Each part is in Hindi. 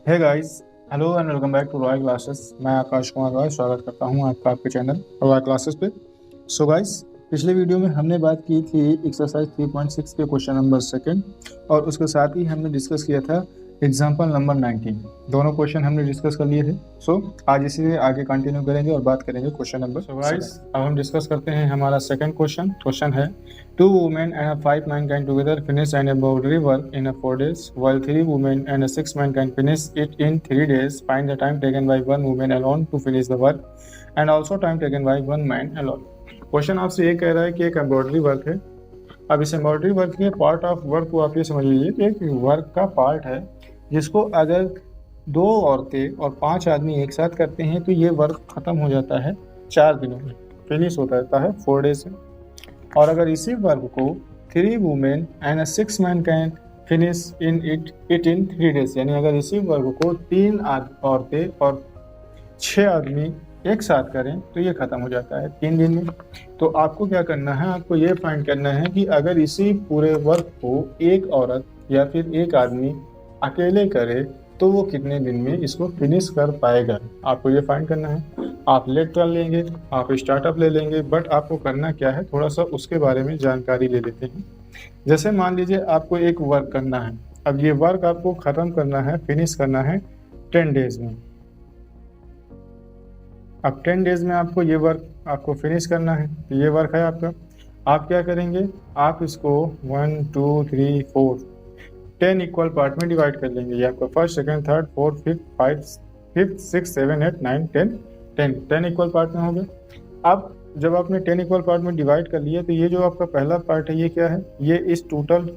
Hey guys, hello and welcome back to Roy classes. मैं आकाश कुमार रॉय स्वागत करता हूं आपका आपके चैनल रॉय क्लासेस पे। सो गाइस, पिछले वीडियो में हमने बात की थी एक्सरसाइज 3.6 के क्वेश्चन नंबर सेकंड, और उसके साथ ही हमने डिस्कस किया था एग्जाम्पल नंबर 19। दोनों क्वेश्चन हमने डिस्कस कर लिए थे। सो आज इसे आगे कंटिन्यू करेंगे और बात करेंगे क्वेश्चन नंबर। सो गाइस, अब हम डिस्कस करते हैं हमारा सेकंड क्वेश्चन है Two women and a 5-man can together finish an embroidery work in 4 days, while 3 women and a 6-man can finish it in 3 days. Find the time taken by one woman alone to finish the work, and also time taken by one man alone. Question आपसे ये कह रहा है कि एक एम्ब्रॉयडरी वर्क है। अब इस एम्ब्रॉयडरी वर्क के पार्ट ऑफ वर्क को आप ये समझ लीजिए कि एक वर्क का पार्ट है, जिसको अगर 2 औरतें और 5 आदमी एक साथ करते हैं तो ये वर्क खत्म हो जाता है 4 दिनों में, फिनिश होता रहता है 4 डेज में। और अगर इसी वर्क को 3 women and 6 man can finish it in 3 days, यानी अगर इसी वर्क को 3 औरतें और 6 आदमी एक साथ करें तो ये खत्म हो जाता है 3 दिन में। तो आपको क्या करना है, आपको ये फाइंड करना है कि अगर इसी पूरे वर्क को एक औरत या फिर एक आदमी अकेले करे तो वो कितने दिन में इसको फिनिश कर पाएगा। आपको ये फाइंड करना है। आप लेट कर लेंगे, आप स्टार्टअप ले लेंगे, बट आपको करना क्या है, थोड़ा सा उसके बारे में जानकारी ले लेते हैं। जैसे मान लीजिए आपको एक वर्क करना है। अब ये वर्क आपको ख़त्म करना है, फिनिश करना है 10 डेज में। अब 10 डेज में आपको ये वर्क आपको फिनिश करना है, तो ये वर्क है आपका। आप क्या करेंगे, आप इसको 1 2 3 4 10 इक्वल पार्ट में डिवाइड कर लेंगे। ये आपका first, second, third, fourth, fifth, 6, 7, 8, 9, 10 equal part में हो गए। अब जब आपने 10 इक्वल पार्ट में डिवाइड कर लिया तो ये जो आपका पहला पार्ट है ये क्या है, ये इस टोटल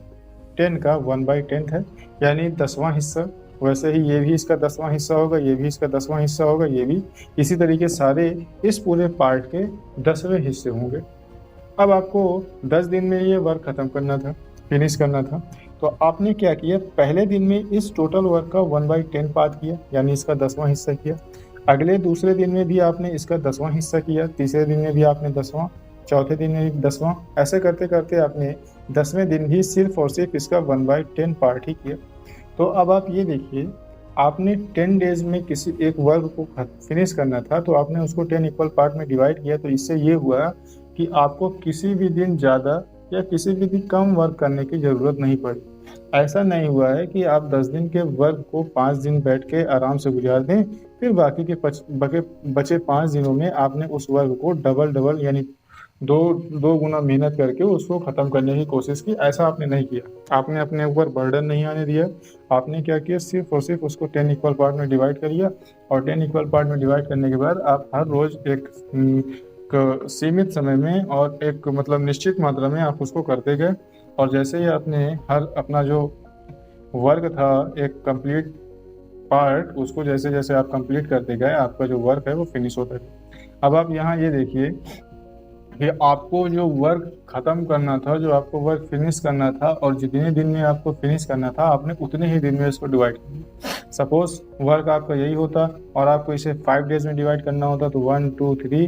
10 का 1/10 है, यानी 10वां हिस्सा। वैसे ही ये भी इसका 10वां हिस्सा होगा, ये भी इसका 10वां हिस्सा होगा, ये भी इसी तरीके सारे इस पूरे पार्ट के 10वें हिस्से होंगे। अब आपको 10 दिन में ये वर्क ख़त्म करना था, फिनिश करना था। तो आपने क्या किया, पहले दिन में इस टोटल वर्क का 1/10 पार्ट किया, यानी इसका 10वां हिस्सा किया। अगले दूसरे दिन में भी आपने इसका 10वां हिस्सा किया, तीसरे दिन में भी आपने 10वां, चौथे दिन में भी 10वां, ऐसे करते करते आपने 10वें दिन भी सिर्फ और सिर्फ इसका 1/10 पार्ट ही किया। तो अब आप ये देखिए, आपने 10 डेज में किसी एक वर्क को फिनिश करना था तो आपने उसको 10 इक्वल पार्ट में डिवाइड किया। तो इससे ये हुआ कि आपको किसी भी दिन ज़्यादा या किसी भी दिन कम वर्क करने की ज़रूरत नहीं पड़ी। ऐसा नहीं हुआ है कि आप 10 दिन के वर्क को 5 दिन बैठ के आराम से गुजार दें, फिर बाकी के बचे 5 दिनों में आपने उस वर्क को डबल यानी दो गुना मेहनत करके उसको ख़त्म करने की कोशिश की। ऐसा आपने नहीं किया, आपने अपने ऊपर बर्डन नहीं आने दिया। आपने क्या किया, सिर्फ और सिर्फ उसको 10 इक्वल पार्ट में डिवाइड कर लिया, और 10 इक्वल पार्ट में डिवाइड करने के बाद आप हर रोज़ एक सीमित समय में और एक मतलब निश्चित मात्रा में आप उसको करते गए। और जैसे ही आपने हर अपना जो वर्क था एक कंप्लीट पार्ट, उसको जैसे जैसे आप कंप्लीट करते गए आपका जो वर्क है वो फिनिश होता है। अब आप यहाँ ये देखिए कि आपको जो वर्क ख़त्म करना था, जो आपको वर्क फिनिश करना था, और जितने दिन में आपको फिनिश करना था आपने उतने ही दिन में इसको डिवाइड कर दिया। सपोज वर्क आपका यही होता और आपको इसे 5 डेज में डिवाइड करना होता, तो 1 2 3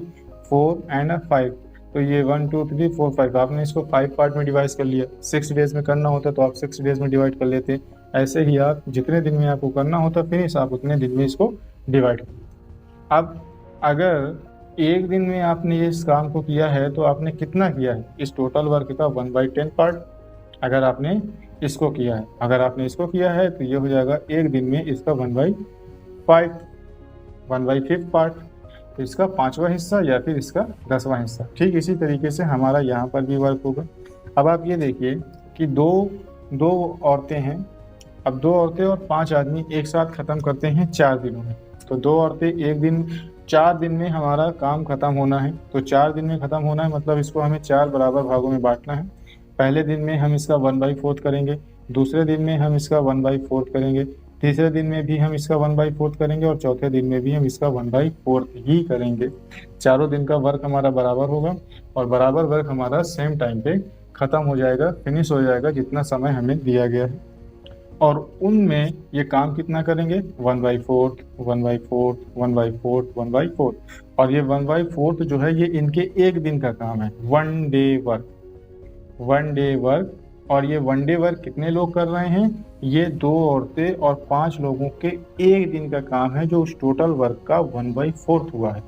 4 एंड 5, तो ये 1 2 3 4 5 आपने इसको 5 पार्ट में डिवाइड कर लिया। 6 डेज में करना होता तो आप 6 डेज में डिवाइड कर लेते। ऐसे ही आप जितने दिन में आपको करना होता फिनिश, आप उतने दिन में इसको डिवाइड कर। अब अगर एक दिन में आपने इस काम को किया है तो आपने कितना किया है, इस टोटल वर्क का 1/10 पार्ट अगर आपने इसको किया है। अगर आपने इसको किया है तो ये हो जाएगा एक दिन में इसका 1/5 पार्ट, तो इसका 5वां हिस्सा या फिर इसका 10वां हिस्सा। ठीक इसी तरीके से हमारा यहाँ पर भी वर्क होगा। अब आप ये देखिए कि दो औरतें हैं। अब 2 औरतें और 5 आदमी एक साथ ख़त्म करते हैं 4 दिनों में। तो 2 औरतें एक दिन, 4 दिन में हमारा काम ख़त्म होना है। तो 4 दिन में ख़त्म होना है मतलब इसको हमें 4 बराबर भागों में बांटना है। पहले दिन में हम इसका 1/4 करेंगे, दूसरे दिन में हम इसका 1/4 करेंगे, तीसरे दिन में भी हम इसका 1/4 करेंगे, और चौथे दिन में भी हम इसका 1/4 ही करेंगे। चारों दिन का वर्क हमारा बराबर होगा और बराबर वर्क हमारा सेम टाइम पे ख़त्म हो जाएगा, फिनिश हो जाएगा जितना समय हमें दिया गया है। और उनमें ये काम कितना करेंगे, 1/4 1/4 1/4 1/4। और ये 1/4 जो है ये इनके एक दिन का काम है, 1 डे वर्क और ये वन डे वर्क कितने लोग कर रहे हैं, ये 2 औरतें और 5 लोगों के एक दिन का काम है जो उस टोटल वर्क का 1/4 हुआ है।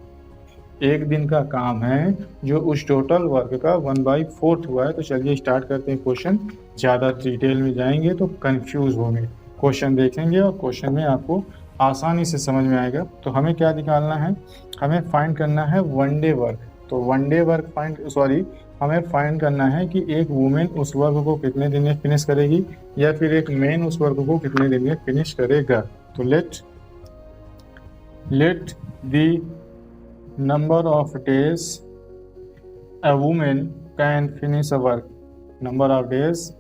एक दिन का काम है जो उस टोटल वर्क का 1/4 हुआ है। तो चलिए स्टार्ट करते हैं क्वेश्चन। ज़्यादा डिटेल में जाएंगे तो कंफ्यूज होंगे। क्वेश्चन देखेंगे और क्वेश्चन में आपको आसानी से समझ में आएगा। तो हमें क्या निकालना है, हमें फाइंड करना है वन डे वर्क। तो वन डे वर्क हमें फाइंड करना है कि एक वुमेन उस वर्क को कितने दिन में फिनिश करेगी या फिर एक मैन उस वर्क को कितने दिन में फिनिश करेगा। तो let the number of days a woman can finish a work. Number of days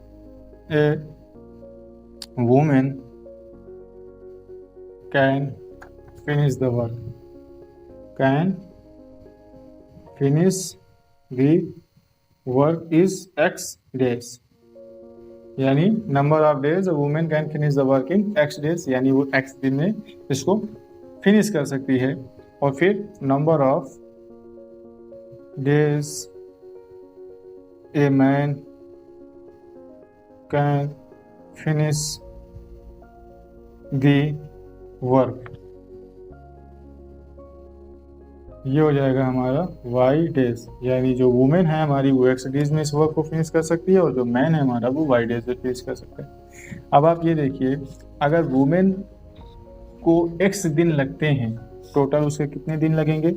a woman can finish the work. Can finish the work is X days. यानी number of days a woman can finish the work in X days, यानी वो X दिन में इसको फिनिश कर सकती है। और फिर number of days a man can finish the work, ये हो जाएगा हमारा वाई डेज। यानी जो वुमेन है हमारी वो एक्स डेज में इस वर्क को फिनिश कर सकती है और जो मैन है हमारा वो वाई डेज में फिनिश कर सकता है। अब आप ये देखिए, अगर वुमेन को एक्स दिन लगते हैं, टोटल उसके कितने दिन लगेंगे,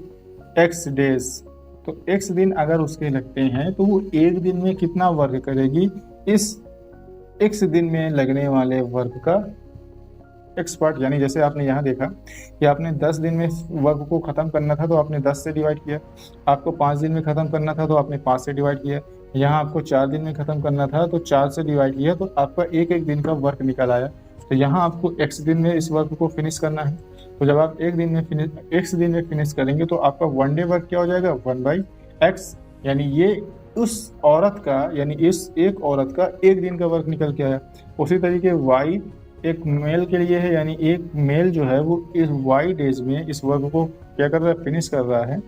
एक्स डेज। तो एक्स दिन अगर उसके लगते हैं तो वो एक दिन में कितना वर्क करेगी, इस एक्स दिन में लगने वाले वर्क का एक्स पार्ट। यानी जैसे आपने यहाँ देखा कि आपने 10 दिन में वर्क को ख़त्म करना था तो आपने 10 से डिवाइड किया, आपको 5 दिन में ख़त्म करना था तो आपने 5 से डिवाइड किया, यहाँ आपको 4 दिन में ख़त्म करना था तो 4 से डिवाइड किया, तो आपका एक एक दिन का वर्क निकल आया। तो यहाँ आपको एक्स दिन में इस वर्क को फिनिश करना है। तो जब आप एक्स दिन में फिनिश करेंगे तो आपका वन डे वर्क क्या हो जाएगा, 1/x। यानी ये उस औरत का, यानी इस एक औरत का एक दिन का वर्क निकल के आया। उसी तरीके वाई एक मेल के लिए है, यानी एक मेल जो है वो इस वाई डेज में इस वर्क को क्या कर रहा है, फिनिश कर रहा है।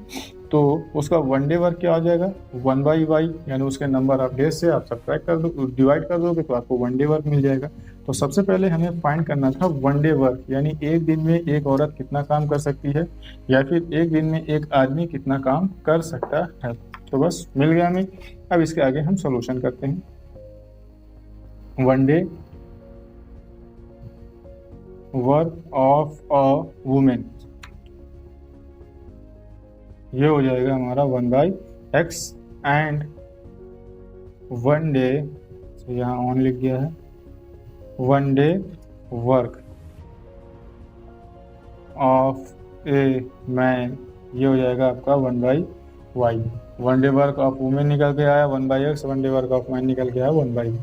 तो उसका वन डे वर्क क्या हो जाएगा, 1/y, यानी उसके नंबर ऑफ डेज से आप सब्ट्रैक्ट कर दो, डिवाइड कर दोगे तो आपको वन डे वर्क मिल जाएगा। तो सबसे पहले हमें फाइंड करना था वन डे वर्क, यानी एक दिन में एक औरत कितना काम कर सकती है या फिर एक दिन में एक आदमी कितना काम कर सकता है। तो बस मिल गया हमें। अब इसके आगे हम सॉल्यूशन करते हैं। One day work of a women, ये हो जाएगा हमारा 1/x एंड वन डे, यहाँ ऑन लिख दिया है, one day work of a man, ये हो जाएगा आपका 1/y। One day work of women निकल के आया 1/x, one day work of man निकल के आया 1/y।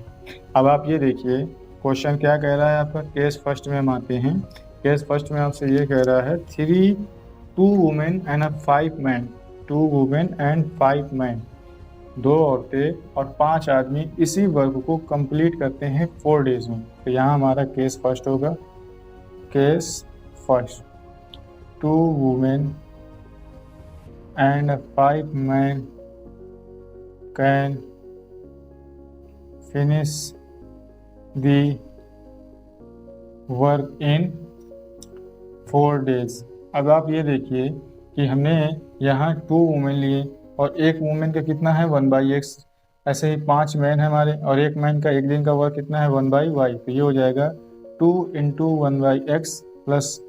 अब आप ये देखिए क्वेश्चन क्या कह रहा है आपका, केस फर्स्ट में हम आते हैं। केस फर्स्ट में आपसे ये कह रहा है 2 women and 5 man, 2 women and 5 man, 2 औरतें और 5 आदमी इसी वर्क को कंप्लीट करते हैं 4 डेज में। तो यहाँ हमारा केस फर्स्ट होगा, case first 2 women and 5 man can finish the work in 4 days. अब आप ये देखिए कि हमने यहाँ 2 वुमेन लिए और एक वुमेन का कितना है 1/x, ऐसे ही 5 मैन है हमारे और एक मैन का एक दिन का वर्क कितना है 1/y। तो ये हो जाएगा 2 × 1/x plus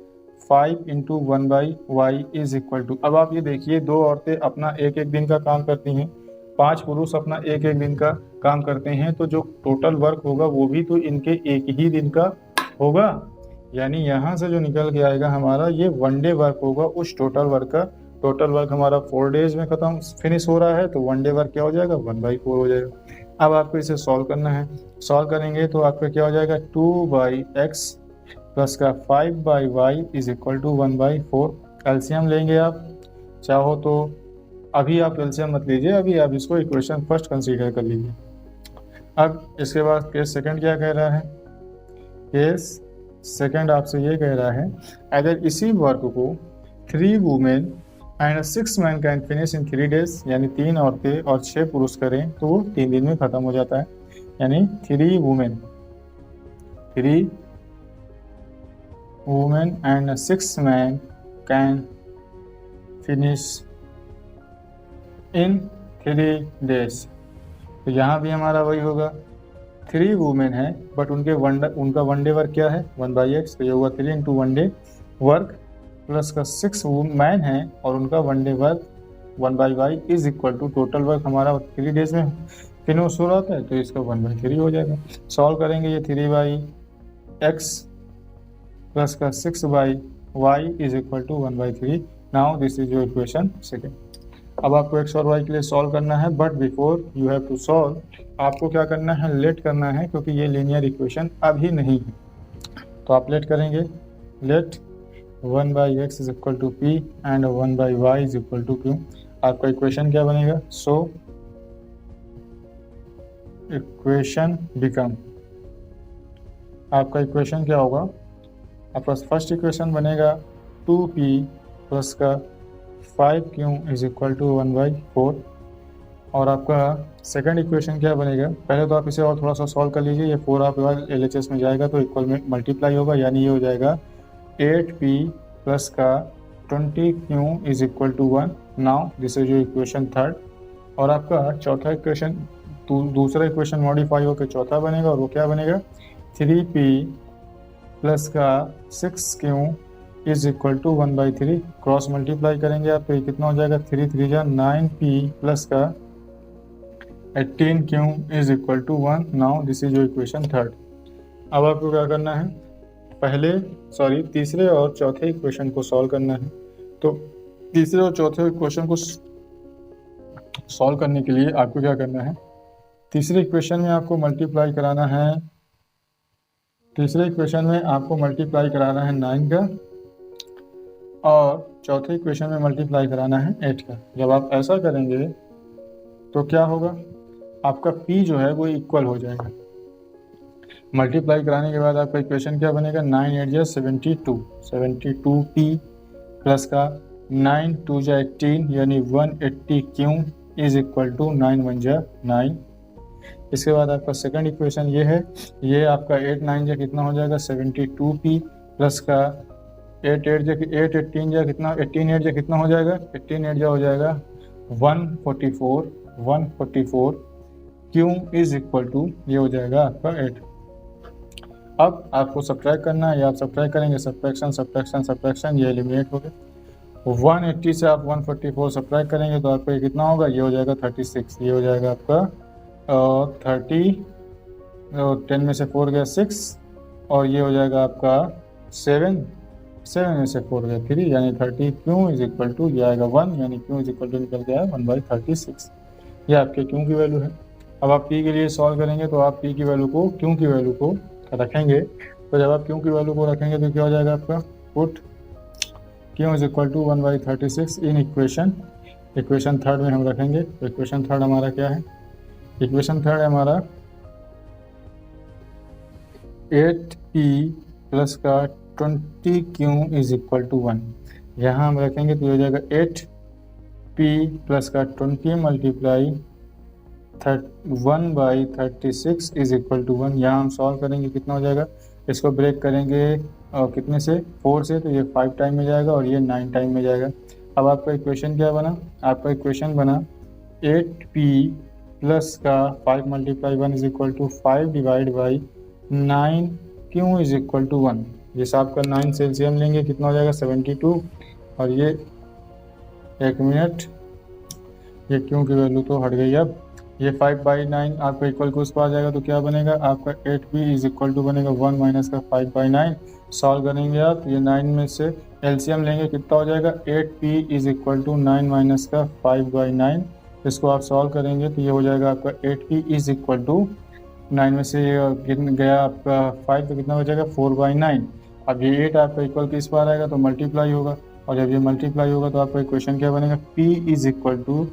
5 × 1/y is equal to. अब आप ये देखिए 2 औरतें अपना एक एक दिन का काम करती हैं, 5 पुरुष अपना एक एक दिन का काम करते हैं, तो जो टोटल वर्क होगा वो भी तो इनके एक ही दिन का होगा। यानी यहाँ से जो निकल के आएगा हमारा ये वन डे वर्क होगा उस टोटल वर्क का। टोटल वर्क हमारा 4 डेज में खत्म फिनिश हो रहा है, तो वन डे वर्क क्या हो जाएगा 1/4 हो जाएगा। अब आपको इसे सॉल्व करना है, सॉल्व करेंगे तो आपका क्या हो जाएगा 2/x प्लस का 5/y is equal to 1/4। LCM लेंगे आप, चाहो तो अभी आप एलसीएम मत लीजिए, अभी आप इसको इक्वेशन फर्स्ट कंसीडर कर लीजिए। अब इसके बाद केस सेकंड क्या कह रहा है, केस सेकंड आपसे ये कह रहा है अगर इसी वर्क को 3 women and 6 man can finish in 3 days, यानी 3 औरतें और 6 पुरुष करें तो वो 3 दिन में ख़त्म हो जाता है। यानी 3 women and 6 man can finish in 3 days। तो यहाँ भी हमारा वही होगा, 3 वुमेन है बट उनका वन डे वर्क क्या है 1/x, तो ये होगा 3 into one day work plus का 6 मैन है और उनका one day work 1/y is equal to total work हमारा 3 डेज में फिनिश हो रहा है, तो इसका 1/3 हो जाएगा। सॉल्व करेंगे ये 3/x प्लस का 6/y is equal to 1/3। Now this is your equation second. अब आपको x और y के लिए सॉल्व करना है, but before you have to solve आपको क्या करना है, लेट करना है, क्योंकि ये लीनियर इक्वेशन अभी नहीं है। तो आप लेट करेंगे, let 1/x is equal to p and 1/y is equal to q। आपका इक्वेशन क्या बनेगा, सो इक्वेशन बिकम, आपका इक्वेशन क्या होगा, आपका फर्स्ट इक्वेशन बनेगा 2p प्लस का 5q इज इक्वल टू 1/4। और आपका सेकंड इक्वेशन क्या बनेगा, पहले तो आप इसे और थोड़ा सा सॉल्व कर लीजिए, ये 4 आप LHS में जाएगा तो इक्वल में मल्टीप्लाई होगा, यानी ये हो जाएगा 8p प्लस का 20q is equal to 1। Now this is your equation third. और आपका चौथा इक्वेशन, दूसरा इक्वेशन मॉडिफाई होकर चौथा बनेगा, और वो क्या बनेगा, 3p प्लस का 6q is equal to 1/3। Cross multiply करेंगे आप तो ये कितना हो जाएगा, 3 3 जा 9p प्लस का 18q is equal to 1। Now this is your equation third. अब आपको क्या करना है, तीसरे और चौथे इक्वेशन को सॉल्व करना है। तो तीसरे और चौथे इक्वेशन को सॉल्व करने के लिए आपको क्या करना है, तीसरे इक्वेशन में आपको मल्टीप्लाई कराना है, तीसरे इक्वेशन में आपको मल्टीप्लाई कराना है 9 का, और चौथे इक्वेशन में मल्टीप्लाई कराना है 8 का। जब आप ऐसा करेंगे तो क्या होगा, आपका p जो है वो इक्वल हो जाएगा। मल्टीप्लाई कराने के बाद आपका इक्वेशन क्या बनेगा, 9 8 जा 72p प्लस का 9 2 जा 18 यानी 180q इज इक्वल टू 9 1 जा 9। इसके बाद आपका सेकंड इक्वेशन ये है, ये आपका 8 9 जा कितना हो जाएगा 72p प्लस का 8 8 जा 8 18 जा कितना 18 8 जा कितना हो जाएगा 18 8 जा हो जाएगा 144 q इज इक्वल टू ये हो जाएगा आपका 8। अब आपको सब्ट्रैक्ट करना है, या आप सब्ट्रैक्ट करेंगे, सब्ट्रैक्शन ये एलिमिनेट हो गया। 180 से आप 144 सब्ट्रैक्ट करेंगे तो आपको ये कितना होगा, ये हो जाएगा 36। ये हो जाएगा आपका 30, 10 में से 4 गया 6, और ये हो जाएगा आपका 7 में से 4 गया 3, यानी 30 q इज इक्वल टू ये आएगा 1, यानी q इज इक्वल टू निकल गया है 1/36। ये आपके q की वैल्यू है। अब आप p के लिए सॉल्व करेंगे तो आप p की वैल्यू को q की वैल्यू को रखेंगे, तो जब आप q की वैल्यू को रखेंगे तो क्या हो जाएगा आपका, put q is equal to 1/36 in equation third में हम रखेंगे। तो इक्वेशन थर्ड हमारा क्या है, इक्वेशन थर्ड है हमारा 8p प्लस का 20q इज इक्वल टू 1। यहाँ हम रखेंगे तो ये हो जाएगा 8p प्लस का 20 मल्टीप्लाई 1/36 इज इक्वल टू 1। यहाँ हम सॉल्व करेंगे, कितना हो जाएगा, इसको ब्रेक करेंगे और कितने से 4 से, तो ये 5 टाइम में जाएगा और ये 9 टाइम में जाएगा। अब आपका इक्वेशन क्या बना, आपका इक्वेशन बना 8p प्लस का 5 multiply 1 is equal to 5 divide by 9q is equal to 1। जैसे आपका 9 से एलसीएम लेंगे कितना हो जाएगा 72, और ये 1 मिनट, ये q की वैल्यू तो हट गई। अब ये 5/9 आपका इक्वल को उस पर आ जाएगा तो क्या बनेगा, आपका 8p इज इक्वल टू बनेगा 1 माइनस का 5/9। सॉल्व करेंगे आप, ये 9 में से एलसीएम लेंगे कितना हो जाएगा, 8p is equal to 9 minus का 5/9। इसको आप सॉल्व करेंगे तो ये हो जाएगा आपका 8p इज इक्वल टू 9 में से गया आपका 5 तो कितना हो जाएगा 4/9। अब ये 8 आपका इक्वल किस पर आएगा तो मल्टीप्लाई होगा, और जब ये मल्टीप्लाई होगा तो आपका इक्वेशन क्या बनेगा, p is equal to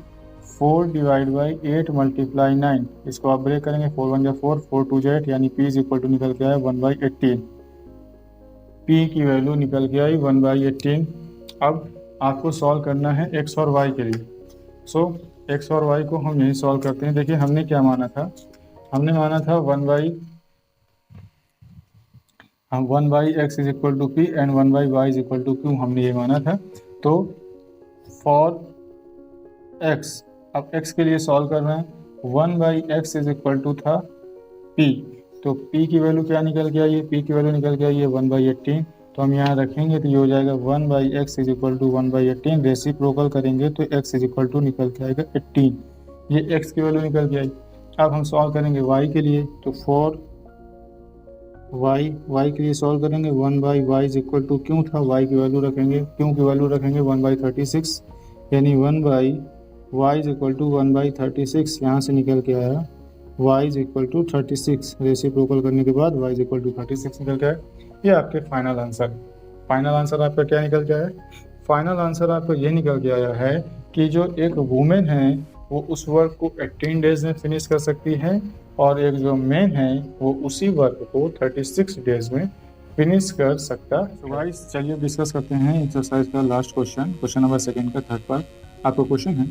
4 divide by 8 multiply 9। इसको आप ब्रेक करेंगे, 4 1 जा 4, 4 2 जा 8, यानी p इज इक्वल टू निकल के आया 1/18। p की वैल्यू निकल के आई 1/18। अब आपको सॉल्व करना है x और y के लिए। सो x और y को हम यही सॉल्व करते हैं। देखिए हमने क्या माना था, हमने माना था 1/x is equal to P and 1/y is equal to Q, हमने ये माना था। तो फॉर x, अब x के लिए सॉल्व कर रहे हैं, 1/x इज इक्वल टू था p, तो p की वैल्यू क्या निकल के आई है, p की वैल्यू निकल के आई है 1/18, तो हम यहाँ रखेंगे तो ये हो जाएगा 1/x is equal to 1/18, reciprocal करेंगे तो x इज इक्वल टू निकल के आएगा 18, ये x की वैल्यू निकल के आई। अब हम सॉल्व करेंगे y के लिए, तो फॉर y के लिए सॉल्व करेंगे, 1/y इज इक्वल टू क्यों था, y की वैल्यू रखेंगे, क्यों की वैल्यू रखेंगे 1/36, यानी 1/y इज इक्वल टू 1/36, यहाँ से निकल के आया y is equal to 36, reciprocal करने के बाद y इज इक्वल टू 36 निकल के आया। ये आपके फाइनल आंसर, फाइनल आंसर आपका क्या निकल के आया, फाइनल आंसर आपका ये निकल के आया है कि जो एक वुमेन है वो उस वर्क को 18 डेज में फिनिश कर सकती है, और एक जो मैन है वो उसी वर्क को 36 डेज में फिनिश कर सकता। तो गाइस चलिए डिस्कस करते हैं एक्सरसाइज का लास्ट क्वेश्चन, क्वेश्चन नंबर 2 का 3rd पार्ट। आपका क्वेश्चन है,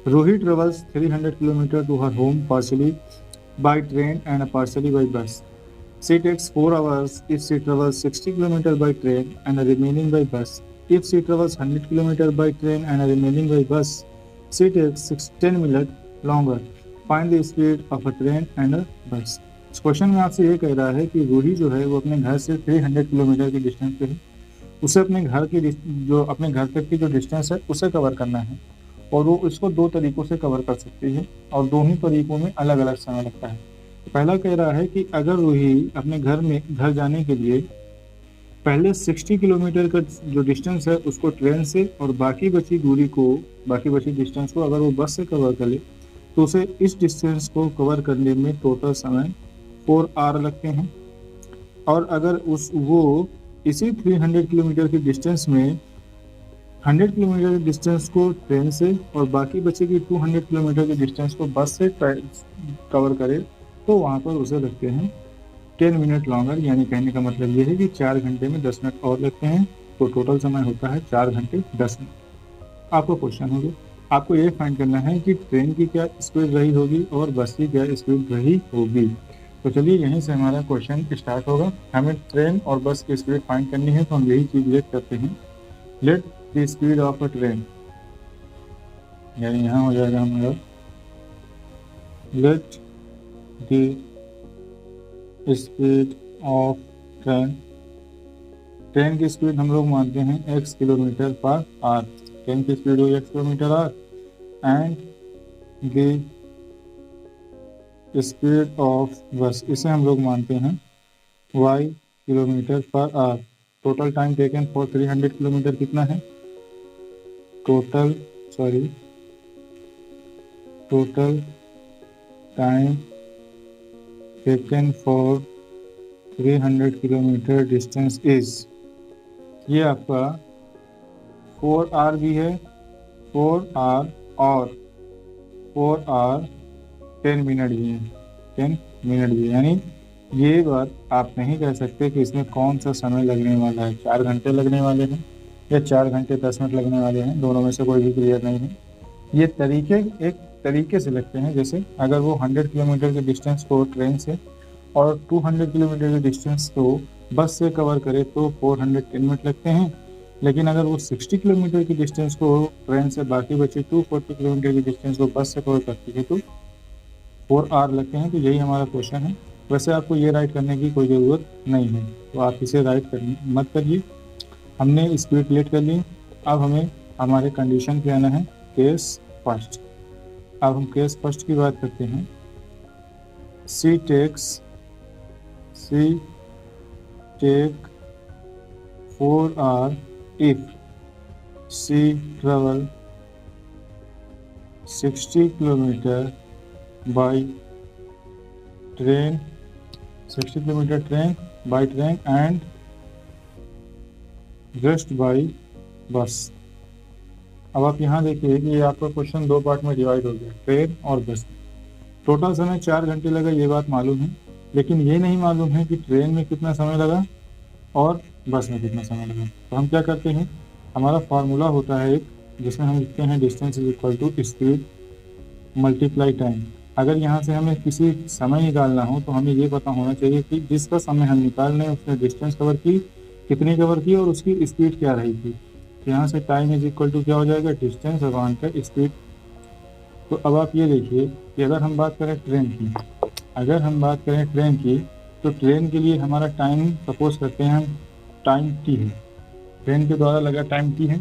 Ruhi travels 300 kilometre to her home partially by train and partially by bus. She takes 4 hours if she travels 60 km by train and remaining by bus. If she travels 100 km by train and remaining by bus, she takes 10 minutes longer. Find the speed of a train and a bus. इस क्वेश्चन में आपसे ये कह रहा है कि रूही जो है वो अपने घर से 300 किलोमीटर की डिस्टेंस पे है, उसे अपने घर की जो अपने घर तक की जो डिस्टेंस है उसे कवर करना है, और वो इसको 2 तरीक़ों से कवर कर सकती है, और दोनों तरीक़ों में अलग अलग समय लगता है। पहला कह रहा है कि अगर रूही अपने घर जाने के लिए पहले 60 किलोमीटर का जो डिस्टेंस है उसको ट्रेन से, और बाकी बची डिस्टेंस को अगर वो बस से कवर कर ले, तो उसे इस डिस्टेंस को कवर करने में टोटल समय 4 आवर लगते हैं। और अगर वो इसी 300 किलोमीटर की डिस्टेंस में 100 किलोमीटर की डिस्टेंस को ट्रेन से और बाकी बचे की 200 किलोमीटर की डिस्टेंस को बस से कवर करे, तो वहाँ पर उसे लगते हैं 10 मिनट लॉन्गर, यानी कहने का मतलब ये है कि 4 घंटे में 10 मिनट और लगते हैं, तो टोटल समय होता है 4 घंटे 10 मिनट। आपको क्वेश्चन होगा, आपको ये फाइंड करना है कि ट्रेन की क्या स्पीड रही होगी और बस की क्या स्पीड रही होगी। तो चलिए यहीं से हमारा क्वेश्चन स्टार्ट होगा। हमें ट्रेन और बस की स्पीड फाइंड करनी है, तो हम यही चीज़ लेट करते हैं, let the speed of a train, यानी यहाँ हो जाएगा हमारा let the speed of train. Train की स्पीड हम लोग मानते हैं x kilometre per hour, train की स्पीड हुई x kilometre our, and the speed of बस, इसे हम लोग मानते हैं y kilometre per hour. Total time taken for 300 kilometre कितना है, total time taken for 300 kilometre distance is, ये आपका 4 आवर भी है, 4 आवर और 4 आवर 10 मिनट भी है, 10 मिनट भी, यानी ये बात आप नहीं कह सकते कि इसमें कौन सा समय लगने वाला है, 4 घंटे लगने वाले हैं या 4 घंटे 10 मिनट लगने वाले हैं, दोनों में से कोई भी क्लियर नहीं है। ये तरीके एक तरीके से लगते हैं, जैसे अगर वो 100 किलोमीटर के डिस्टेंस को ट्रेन से और 200 किलोमीटर के डिस्टेंस को बस से कवर करे तो 410 मिनट लगते हैं, लेकिन अगर वो 60 किलोमीटर की डिस्टेंस को ट्रेन से बाकी बचे 240 किलोमीटर की डिस्टेंस को बस से कवर करती है तो 4 आवर लगते हैं। तो यही हमारा क्वेश्चन है। वैसे आपको ये राइट करने की कोई ज़रूरत नहीं है, तो आप इसे राइट मत करिए। हमने स्पीड लेट कर ली, अब हमें हमारे कंडीशन पे आना है केस फर्स्ट। अब हम केस फर्स्ट की बात करते हैं। She take 4 hour if she travel 60 kilometre by train, 60 kilometre by train and rest by bus. अब आप यहाँ देखिए कि ये आपका क्वेश्चन 2 पार्ट में डिवाइड हो गया, ट्रेन और बस। टोटल समय 4 घंटे लगा, ये बात मालूम है, लेकिन ये नहीं मालूम है कि ट्रेन में कितना समय लगा और बस में कितना समय लगा। तो हम क्या करते हैं, हमारा फार्मूला होता है एक, जिसमें हम लिखते हैं distance is equal to speed multiply time. अगर यहाँ से हमें किसी समय निकालना हो तो हमें ये पता होना चाहिए कि जिसका समय हम निकाल रहे हैं उसने डिस्टेंस कवर की, कितनी कवर की और उसकी स्पीड क्या रही थी। तो यहाँ से टाइम इज इक्वल टू क्या हो जाएगा, डिस्टेंस अपॉन का स्पीड। तो अब आप ये देखिए कि अगर हम बात करें ट्रेन की, अगर हम बात करें ट्रेन की, तो ट्रेन के लिए हमारा टाइम सपोज करते हैं हम टाइम टी है, ट्रेन के द्वारा लगा टाइम टी है।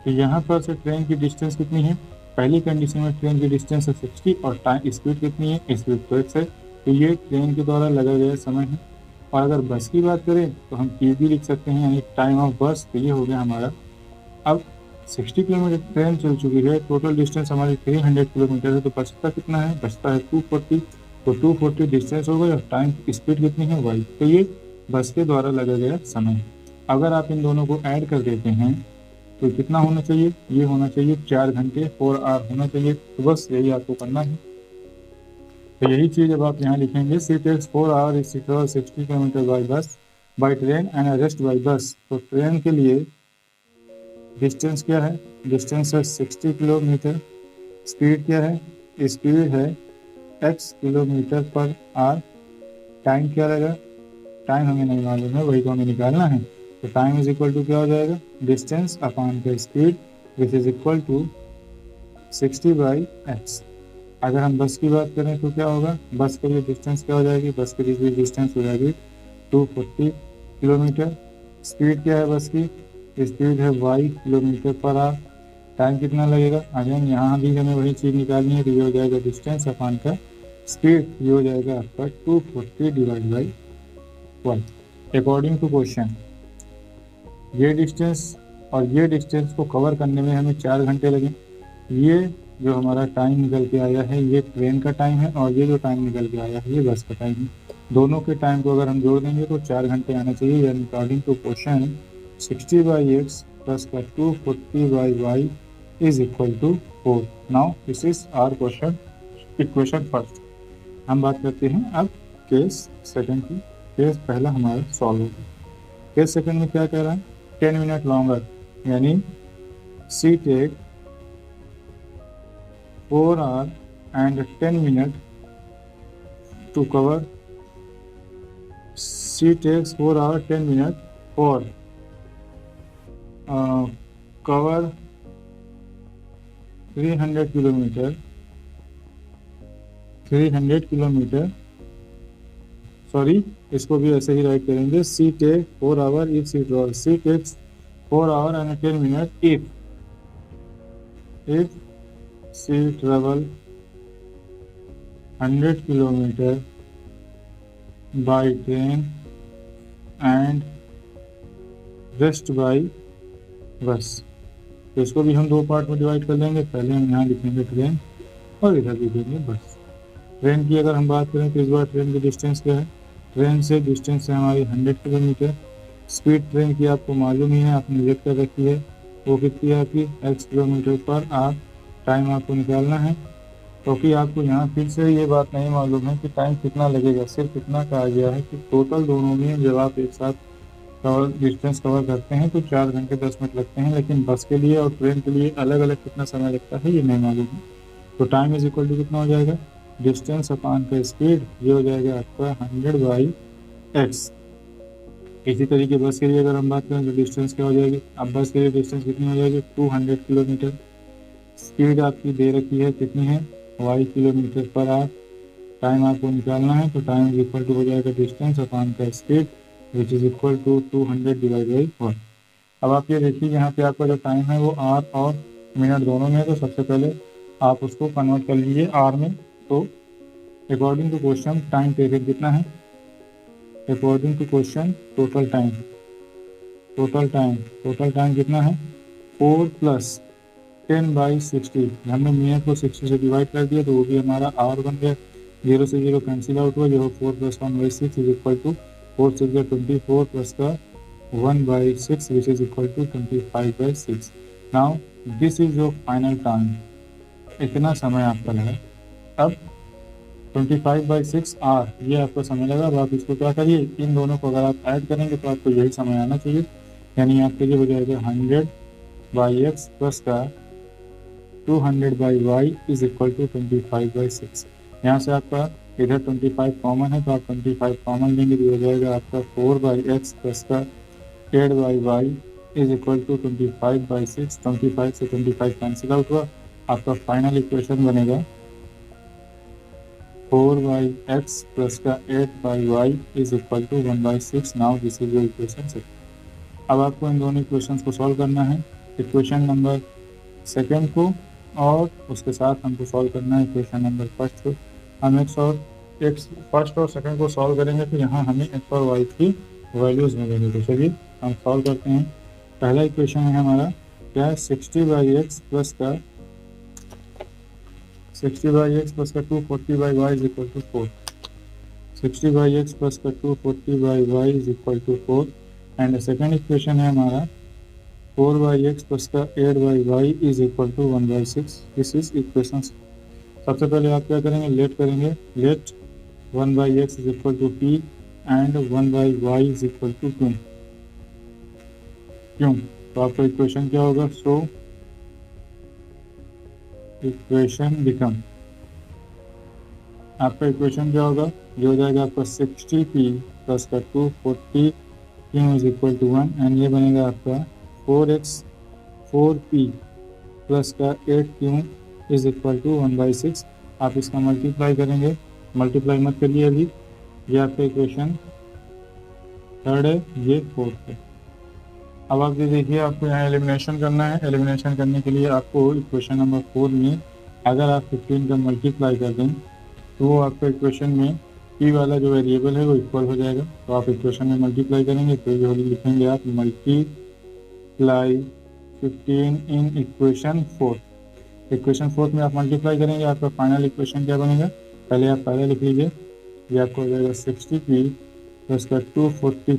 तो यहाँ पर से ट्रेन की डिस्टेंस कितनी है, पहली कंडीशन में ट्रेन की डिस्टेंस है 60 और टाइम स्पीड कितनी है, स्पीड तो x है। तो ये ट्रेन के द्वारा लगा गया समय है। और अगर बस की बात करें तो हम टी भी लिख सकते हैं, यानी टाइम ऑफ बस। तो ये हो गया हमारा। अब 60 किलोमीटर ट्रेन चल चुकी है, टोटल डिस्टेंस हमारी 300 किलोमीटर है, तो बचता कितना है, बचता है 240। तो 240 डिस्टेंस हो गई और टाइम स्पीड कितनी है, y। तो ये बस के द्वारा लगा गया समय। अगर आप इन दोनों को ऐड कर देते हैं तो कितना होना चाहिए, ये होना चाहिए 4 घंटे 4 आवर होना चाहिए। तो बस यही आपको करना है। तो यही चीज़ अब आप यहाँ लिखेंगे, she takes 4 hour is travel 60 kilometre by bus by train and arrest by bus. तो ट्रेन के लिए डिस्टेंस क्या है, डिस्टेंस है 60 किलोमीटर। स्पीड क्या है, स्पीड है x kilometre per hour. Time क्या रहेगा, टाइम हमें नहीं मालूम है, वही तो हमें निकालना है। तो टाइम इज इक्वल टू क्या हो जाएगा, डिस्टेंस अपॉन का speed which is equal to 60 by x। अगर हम बस की बात करें तो क्या होगा, बस के लिए डिस्टेंस क्या हो जाएगी, बस के लिए डिस्टेंस हो जाएगी 240 किलोमीटर। स्पीड क्या है बस की, स्पीड है y kilometre per hour. Time कितना लगेगा, अगेन यहाँ भी हमें वही चीज़ निकालनी है। तो ये हो जाएगा डिस्टेंस अपॉन का स्पीड, ये हो जाएगा आपका 240 divide by 1। According to question ये डिस्टेंस और ये डिस्टेंस को कवर करने में हमें 4 घंटे लगे। ये जो हमारा टाइम निकल के आया है ये ट्रेन का टाइम है, और ये जो टाइम निकल के आया है ये बस का टाइम है। दोनों के टाइम को अगर हम जोड़ देंगे तो 4 घंटे आना चाहिए। यानी according to question 60 by x plus का 240 by y is equal to 4। Now this is our question, equation first. हम बात करते हैं अब केस सेकंड की। केस पहला हमारा सॉल्व होगा। केस सेकंड में क्या कह रहा है, 10 मिनट लॉन्गर, यानी she take 4 hour and 10 minute to cover, she takes 4 hour 10 minute for cover 300 kilometre, sorry इसको भी ऐसे ही राइट करेंगे, she take 4 hour if she travel, she takes 4 hour and 10 minute if she travel 100 kilometre by train and rest by bus. तो इसको भी हम दो पार्ट में डिवाइड कर लेंगे। पहले हम यहाँ लिखेंगे ट्रेन और इधर लिखेंगे बस। ट्रेन की अगर हम बात करें तो इस बार ट्रेन की डिस्टेंस क्या है, ट्रेन से डिस्टेंस है हमारी 100 किलोमीटर। स्पीड ट्रेन की आपको मालूम ही है, आपने लिख कर रखी है, वो कितनी है आपकी x kilometre per hour. Time आपको निकालना है, क्योंकि आपको यहाँ फिर से ये बात नहीं मालूम है कि टाइम कितना लगेगा, सिर्फ इतना कहा गया है कि टोटल दोनों में जब आप एक साथ डिस्टेंस कवर करते हैं तो 4 घंटे 10 मिनट लगते हैं, लेकिन बस के लिए और ट्रेन के लिए अलग अलग कितना समय लगता है ये नहीं मालूम है। तो टाइम इज इक्वल टू कितना हो जाएगा, डिस्टेंस अपॉन का स्पीड, ये हो जाएगा आपका 100 बाई x। इसी तरीके बस के लिए अगर हम बात करें तो डिस्टेंस क्या हो जाएगी, अब बस के लिए डिस्टेंस कितनी हो जाएगी 200 किलोमीटर। स्पीड आपकी दे रखी है कितनी है, y kilometre per hour. Time आपको निकालना है, तो टाइम इज इक्वल टू हो जाएगा डिस्टेंस अपॉन का speed which is equal to 200 divide by 1। अब आप ये देखिए यहाँ पे आपका जो टाइम है वो आवर और मिनट दोनों में है। तो सबसे पहले आप उसको कन्वर्ट कर लीजिए आवर में। तो according to question time taken कितना है, according to question total time कितना है 4 प्लस 10 बाई 60। हमने मिनट को 60 से डिवाइड कर दिया तो वो भी हमारा आवर बन गया। 0 से 0 कैंसिल आउट हुआ, जो 4 plus 1 by 6 is equal to 4 6 24 plus का 1 by 6 which is equal to 25 by 6। Now this is your final time, इतना समय आपका लगा। अब 25 बाई 6 आर ये आपका समय लगा। अब आप इसको क्या करिए, इन दोनों को अगर आप ऐड करेंगे तो आपको यही समय आना चाहिए, यानी आपके लिए हो जाएगा 100 बाई x प्लस का 200 by y is equal to 25 by 6। यहाँ से आपका इधर 25 कॉमन है तो आप 25 कॉमन लेंगे तो ये हो जाएगा आपका 4/x प्लस का 8/y इज इक्वल टू 25/6। 25 से 25 कैंसिल आउट हुआ, आपका फाइनल इक्वेशन बनेगा 4/x प्लस का 8/y is equal to 1/6। Now this is your equation 6। अब आपको इन दोनों इक्वेशंस को सॉल्व करना है, इक्वेशन नंबर सेकेंड को, और उसके साथ हमको सॉल्व करना है इक्वेशन नंबर फर्स्ट को। हम एक्स फर्स्ट और सेकंड को सॉल्व करेंगे तो यहाँ हमें एक्स और वाई की वैल्यूज़ मिलेंगी। तो चलिए हम सॉल्व करते हैं। पहला इक्वेशन है हमारा क्या है, 60/x प्लस का 240/y is equal to 4। 60/x plus का 240/y is equal to 4। And second equation है हमारा 4/x प्लस का 8/y is equal to 1/6। This is equation. सबसे पहले आप क्या करेंगे, लेट करेंगे। Let 1/x is equal to p and 1/y is equal to Q. तो आपका इक्वेशन क्या होगा, सो इक्वेशन बिकम, आपका इक्वेशन क्या होगा, ये हो जाएगा आपका 60p प्लस का 240 क्यू इज इक्वल टू 1। एंड ये बनेगा आपका 4p प्लस का 8q इज इक्वल टू 1/6। आप इसका मल्टीप्लाई करेंगे, मल्टीप्लाई मत करिए अभी, ये आपका इक्वेशन थर्ड है, ये फोर्थ है। अब आप ये देखिए, आपको यहाँ एलिमिनेशन करना है। एलिमिनेशन करने के लिए आपको इक्वेशन नंबर 4 में अगर आप 15 का मल्टीप्लाई कर दें तो वो आपका इक्वेशन में p वाला जो वेरिएबल है वो इक्वल हो जाएगा। तो आप इक्वेशन में मल्टीप्लाई करेंगे तो ये लिखेंगे आप मल्टीप्लाई 15 इन इक्वेशन 4। इक्वेशन 4 में आप मल्टीप्लाई करेंगे, आपका फाइनल इक्वेशन क्या बनेगा, पहले आप पहले लिख लीजिए। ये आपको हो जाएगा 60p प्लस का 240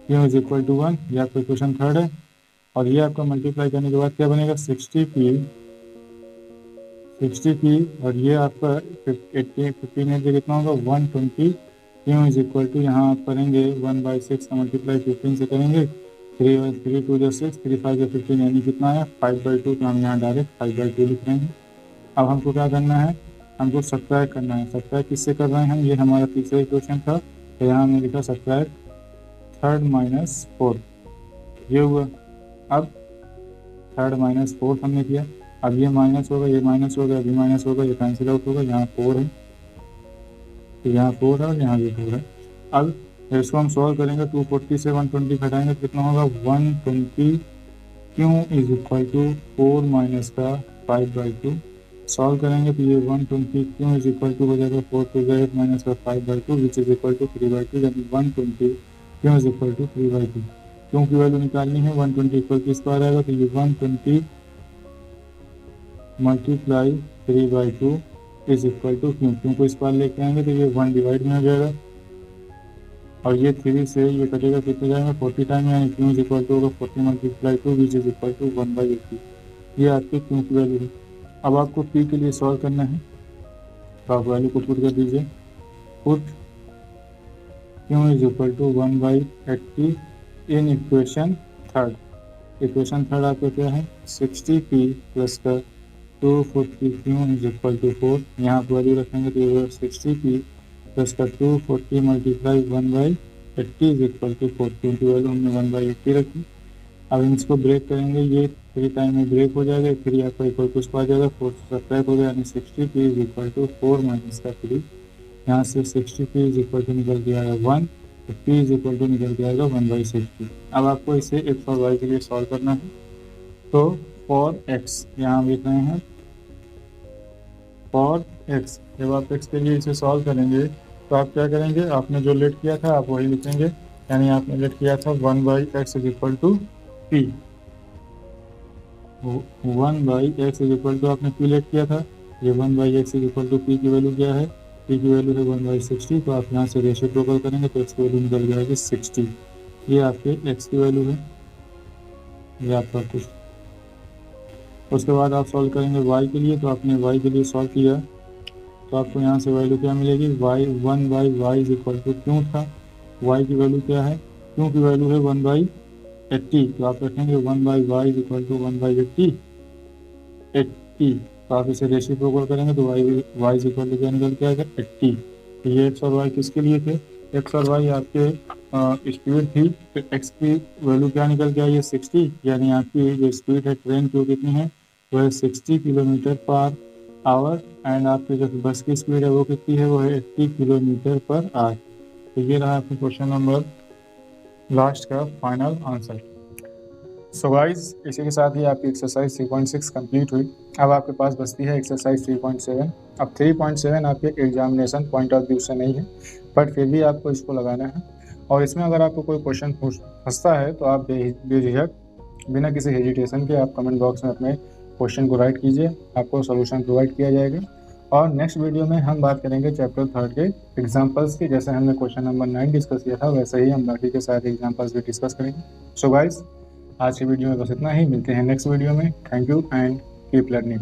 क्यू इज इक्वल टू 1। ये आपका इक्वेशन थर्ड है। और ये आपका मल्टीप्लाई करने के बाद क्या बनेगा, 60p और ये आपका 15 से कितना होगा 120 क्यू इज इक्वल टू, यहाँ आप करेंगे 1/6 का मल्टीप्लाई 15 से करेंगे, 3 2 जो 6, 3 5 जो 15, यानी कितना है 5/2। तो हम यहाँ डायरेक्ट 5/2 लिख रहे हैं। अब हमको क्या करना है, हमको सब्ट्रैक्ट करना है। सब्ट्रैक्ट किससे कर रहे हैं हम, ये हमारा तीसरा इक्वेशन था तो यहाँ हमने लिखा सब्ट्रैक्ट 3rd - 4th, ये हुआ। अब 3rd - 4th हमने किया, अब ये माइनस होगा, ये माइनस होगा, अभी माइनस होगा, ये कैंसिल आउट होगा। यहाँ 4 है तो यहाँ 4 है और यहाँ भी 4 है। अब इसको हम सॉल्व करेंगे, 240 से 120 घटाएंगे तो कितना होगा 120 Q is equal to 4 minus का 5/2। सॉल्व करेंगे तो ये 120 क्यू इज इक्वल टू हो जाएगा 4 to the 8 माइनस का 5/2 विच इज इक्वल टू 3/2, यानी 120 क्यू इज इक्वल टू 3/2। क्यों की वैल्यू निकालनी है, 120 इक्वल टू स्क्वायर आएगा तो ये 120 मल्टीप्लाई 3/2 इज इक्वल टू क्यों को स्क्वायर लेके आएंगे तो ये 1 डिवाइड में हो जाएगा और ये 3 से ये कटेगा, कितने जाएंगे 40 टाइम, यानी क्यू इज इक्वल टू होगा 40 × 2 विच इज इक्वल टू 1/80। ये आपके क्यू की वैल्यू है। अब आपको पी के लिए सॉल्व करना है तो आप वैल्यू को पुट कर दीजिए। Put Q is equal to 1/80 in equation third. Equation third आपका क्या है, 60p प्लस का 240 क्यू इज इक्वल टू 4। यहाँ आप वैल्यू रखेंगे तो ये 60p प्लस का 240 मल्टीप्लाई 1/80 इज इक्वल टू 4, क्योंकि वैल्यू हमने 1/80 रखी। अब इसको ब्रेक करेंगे, ये 3 टाइम में ब्रेक हो जाएगा, 3 आपका इक्वल टू आ जाएगा, 4 से सब्ट्रैक्ट हो गया, यानी 60p is equal to 4 minus का 3। यहाँ से 60p इज इक्वल टू निकल के आएगा 1, तो p इज इक्वल टू निकल के आएगा 1/60। अब आपको इसे x और y के लिए सॉल्व करना है। तो फॉर x यहाँ लिख रहे हैं, फॉर x, जब आप x के लिए इसे सॉल्व करेंगे तो आप क्या करेंगे, आपने जो लेट किया था आप वही लिखेंगे, यानी आपने लेट किया था 1/x is equal to p। 1/x is equal to आपने p लेट किया था, ये 1/x is equal to p की वैल्यू क्या है, p की वैल्यू है 1/60। तो आप यहाँ से रेसिप्रोकल करेंगे तो x की वैल्यू निकल जाएगी 60। ये आपके x की वैल्यू है, ये आपका कुछ। उसके बाद आप सॉल्व करेंगे y के लिए, तो आपने y के लिए सॉल्व किया तो आपको यहाँ से वैल्यू क्या मिलेगी, y 1/y is equal to क्यों था, y की वैल्यू क्या है, क्यों की वैल्यू है 1/80। तो आप रखेंगे 1/y इज इक्वल टू 1/80, 80 तो आप इसे रेसिप्रोकल करेंगे तो वाई इज इक्वल टू क्या निकल के आएगा 80। तो ये एक्स और वाई किसके लिए थे, एक्स और वाई आपके स्पीड थी, तो एक्स की वैल्यू क्या निकल के आई है 60, यानी आपकी जो स्पीड है ट्रेन की वो कितनी है, वो है 60 किलोमीटर पर आवर, एंड आपकी जो बस की स्पीड है वो कितनी है, वो है 80 किलोमीटर पर आवर। तो ये रहा आपका क्वेश्चन नंबर लास्ट का फाइनल आंसर। सो गाइस, इसी के साथ ही आपकी एक्सरसाइज 3.6 कंप्लीट हुई। अब आपके पास बचती है एक्सरसाइज 3.7। अब 3.7 आपके एग्जामिनेशन पॉइंट ऑफ व्यू से नहीं है, बट फिर भी आपको इसको लगाना है। और इसमें अगर आपको कोई क्वेश्चन फंसता है तो आप बेझिझक बिना किसी हेजिटेशन के आप कमेंट बॉक्स में अपने क्वेश्चन को राइट कीजिए, आपको सोल्यूशन प्रोवाइड किया जाएगा। और नेक्स्ट वीडियो में हम बात करेंगे चैप्टर 3 के एग्जाम्पल्स की। जैसे हमने क्वेश्चन नंबर 9 डिस्कस किया था, वैसे ही हम बाकी के सारे एग्जाम्पल्स भी डिस्कस करेंगे। सो गाइस, आज की वीडियो में बस इतना ही, मिलते हैं नेक्स्ट वीडियो में। Thank you and keep learning.